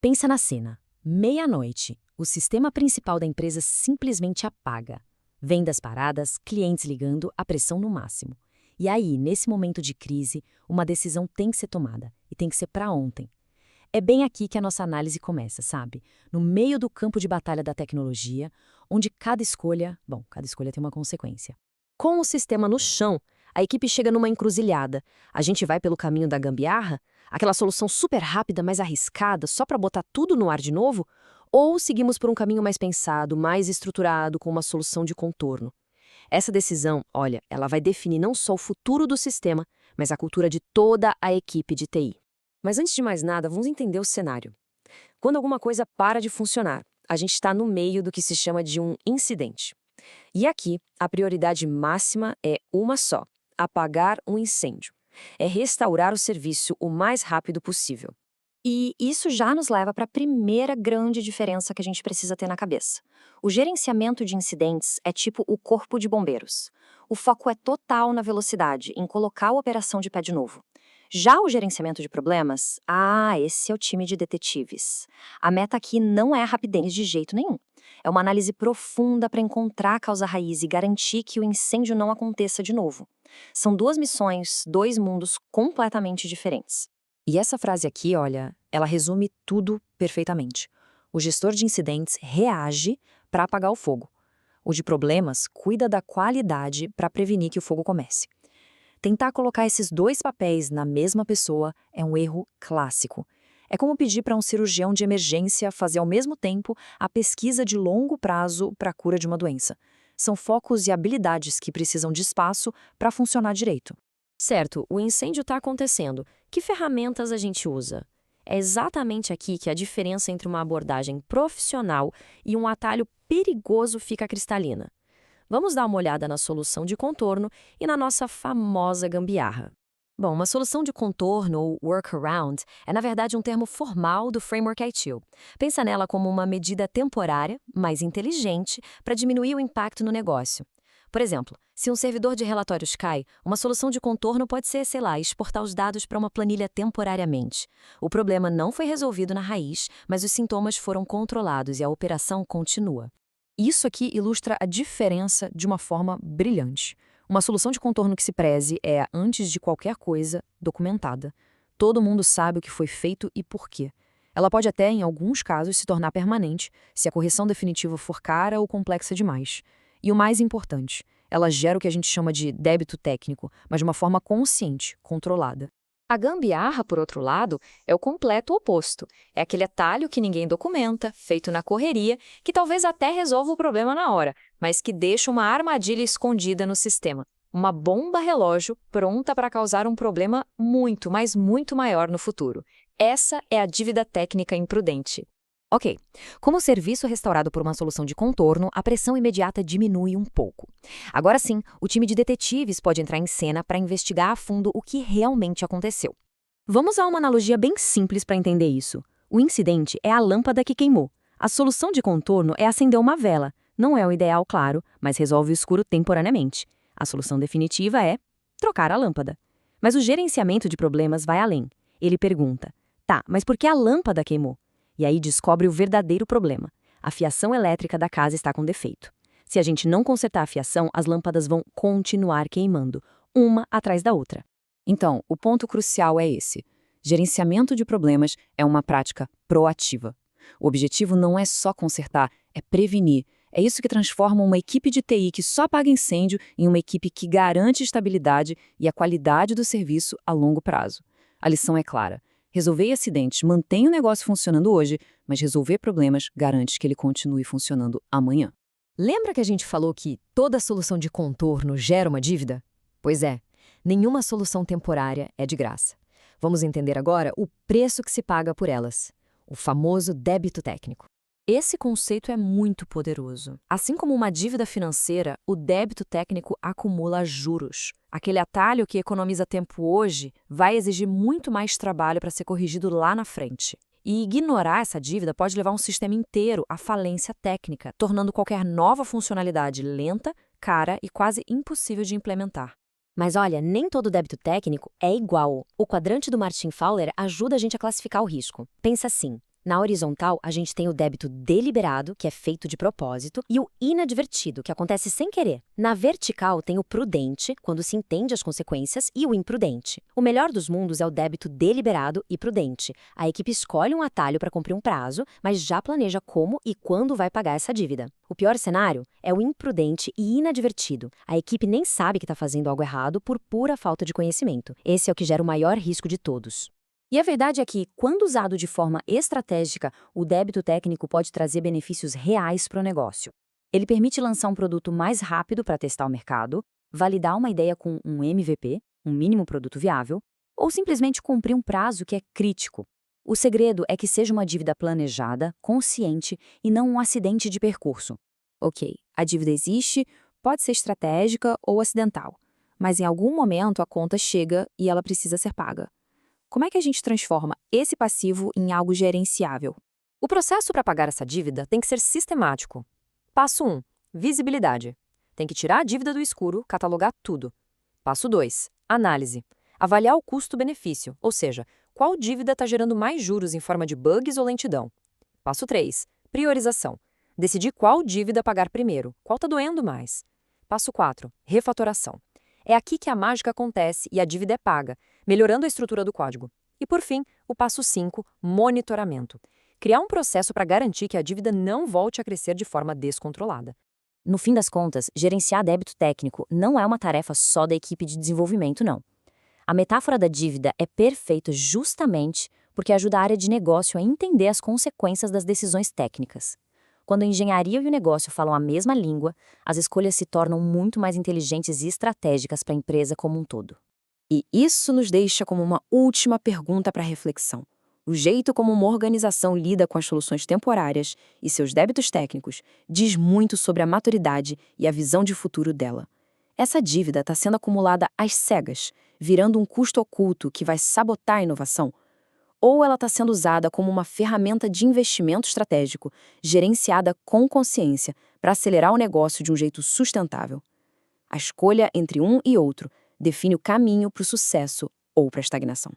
Pensa na cena. Meia-noite, o sistema principal da empresa simplesmente apaga. Vendas paradas, clientes ligando, a pressão no máximo. E aí, nesse momento de crise, uma decisão tem que ser tomada, e tem que ser para ontem. É bem aqui que a nossa análise começa, sabe? No meio do campo de batalha da tecnologia, onde cada escolha tem uma consequência. Com o sistema no chão, a equipe chega numa encruzilhada. A gente vai pelo caminho da gambiarra? Aquela solução super rápida, mas arriscada, só para botar tudo no ar de novo? Ou seguimos por um caminho mais pensado, mais estruturado, com uma solução de contorno? Essa decisão, olha, ela vai definir não só o futuro do sistema, mas a cultura de toda a equipe de TI. Mas antes de mais nada, vamos entender o cenário. Quando alguma coisa para de funcionar, a gente está no meio do que se chama de um incidente. E aqui, a prioridade máxima é uma só: apagar um incêndio. É restaurar o serviço o mais rápido possível. E isso já nos leva para a primeira grande diferença que a gente precisa ter na cabeça. O gerenciamento de incidentes é tipo o corpo de bombeiros. O foco é total na velocidade, em colocar a operação de pé de novo. Já o gerenciamento de problemas, esse é o time de detetives. A meta aqui não é a rapidez de jeito nenhum. É uma análise profunda para encontrar a causa raiz e garantir que o incêndio não aconteça de novo. São duas missões, dois mundos completamente diferentes. E essa frase aqui, olha, ela resume tudo perfeitamente. O gestor de incidentes reage para apagar o fogo. O de problemas cuida da qualidade para prevenir que o fogo comece. Tentar colocar esses dois papéis na mesma pessoa é um erro clássico. É como pedir para um cirurgião de emergência fazer ao mesmo tempo a pesquisa de longo prazo para a cura de uma doença. São focos e habilidades que precisam de espaço para funcionar direito. Certo, o incêndio está acontecendo. Que ferramentas a gente usa? É exatamente aqui que a diferença entre uma abordagem profissional e um atalho perigoso fica cristalina. Vamos dar uma olhada na solução de contorno e na nossa famosa gambiarra. Bom, uma solução de contorno, ou workaround, é na verdade um termo formal do Framework ITIL. Pensa nela como uma medida temporária, mas inteligente, para diminuir o impacto no negócio. Por exemplo, se um servidor de relatórios cai, uma solução de contorno pode ser, exportar os dados para uma planilha temporariamente. O problema não foi resolvido na raiz, mas os sintomas foram controlados e a operação continua. Isso aqui ilustra a diferença de uma forma brilhante. Uma solução de contorno que se preze é, antes de qualquer coisa, documentada. Todo mundo sabe o que foi feito e por quê. Ela pode até, em alguns casos, se tornar permanente, se a correção definitiva for cara ou complexa demais. E o mais importante, ela gera o que a gente chama de débito técnico, mas de uma forma consciente, controlada. A gambiarra, por outro lado, é o completo oposto. É aquele atalho que ninguém documenta, feito na correria, que talvez até resolva o problema na hora, mas que deixa uma armadilha escondida no sistema. Uma bomba relógio pronta para causar um problema muito, mas muito maior no futuro. Essa é a dívida técnica imprudente. Ok, como o serviço é restaurado por uma solução de contorno, a pressão imediata diminui um pouco. Agora sim, o time de detetives pode entrar em cena para investigar a fundo o que realmente aconteceu. Vamos a uma analogia bem simples para entender isso. O incidente é a lâmpada que queimou. A solução de contorno é acender uma vela. Não é o ideal, claro, mas resolve o escuro temporariamente. A solução definitiva é trocar a lâmpada. Mas o gerenciamento de problemas vai além. Ele pergunta: tá, mas por que a lâmpada queimou? E aí descobre o verdadeiro problema. A fiação elétrica da casa está com defeito. Se a gente não consertar a fiação, as lâmpadas vão continuar queimando, uma atrás da outra. Então, o ponto crucial é esse. Gerenciamento de problemas é uma prática proativa. O objetivo não é só consertar, é prevenir. É isso que transforma uma equipe de TI que só apaga incêndio em uma equipe que garante estabilidade e a qualidade do serviço a longo prazo. A lição é clara. Resolver acidentes mantém o negócio funcionando hoje, mas resolver problemas garante que ele continue funcionando amanhã. Lembra que a gente falou que toda solução de contorno gera uma dívida? Pois é, nenhuma solução temporária é de graça. Vamos entender agora o preço que se paga por elas, o famoso débito técnico. Esse conceito é muito poderoso. Assim como uma dívida financeira, o débito técnico acumula juros. Aquele atalho que economiza tempo hoje vai exigir muito mais trabalho para ser corrigido lá na frente. E ignorar essa dívida pode levar um sistema inteiro à falência técnica, tornando qualquer nova funcionalidade lenta, cara e quase impossível de implementar. Mas olha, nem todo débito técnico é igual. O quadrante do Martin Fowler ajuda a gente a classificar o risco. Pensa assim: Na horizontal, a gente tem o débito deliberado, que é feito de propósito, e o inadvertido, que acontece sem querer. Na vertical, tem o prudente, quando se entende as consequências, e o imprudente. O melhor dos mundos é o débito deliberado e prudente. A equipe escolhe um atalho para cumprir um prazo, mas já planeja como e quando vai pagar essa dívida. O pior cenário é o imprudente e inadvertido. A equipe nem sabe que está fazendo algo errado por pura falta de conhecimento. Esse é o que gera o maior risco de todos. E a verdade é que, quando usado de forma estratégica, o débito técnico pode trazer benefícios reais para o negócio. Ele permite lançar um produto mais rápido para testar o mercado, validar uma ideia com um MVP, um mínimo produto viável, ou simplesmente cumprir um prazo que é crítico. O segredo é que seja uma dívida planejada, consciente e não um acidente de percurso. Ok, a dívida existe, pode ser estratégica ou acidental, mas em algum momento a conta chega e ela precisa ser paga. Como é que a gente transforma esse passivo em algo gerenciável? O processo para pagar essa dívida tem que ser sistemático. Passo 1. Visibilidade. Tem que tirar a dívida do escuro, catalogar tudo. Passo 2. Análise. Avaliar o custo-benefício, ou seja, qual dívida está gerando mais juros em forma de bugs ou lentidão. Passo 3. Priorização. Decidir qual dívida pagar primeiro, qual está doendo mais. Passo 4. Refatoração. É aqui que a mágica acontece e a dívida é paga, melhorando a estrutura do código. E, por fim, o passo 5, monitoramento. Criar um processo para garantir que a dívida não volte a crescer de forma descontrolada. No fim das contas, gerenciar débito técnico não é uma tarefa só da equipe de desenvolvimento, não. A metáfora da dívida é perfeita justamente porque ajuda a área de negócio a entender as consequências das decisões técnicas. Quando a engenharia e o negócio falam a mesma língua, as escolhas se tornam muito mais inteligentes e estratégicas para a empresa como um todo. E isso nos deixa como uma última pergunta para reflexão. O jeito como uma organização lida com as soluções temporárias e seus débitos técnicos diz muito sobre a maturidade e a visão de futuro dela. Essa dívida está sendo acumulada às cegas, virando um custo oculto que vai sabotar a inovação, ou ela está sendo usada como uma ferramenta de investimento estratégico, gerenciada com consciência, para acelerar o negócio de um jeito sustentável. A escolha entre um e outro define o caminho para o sucesso ou para a estagnação.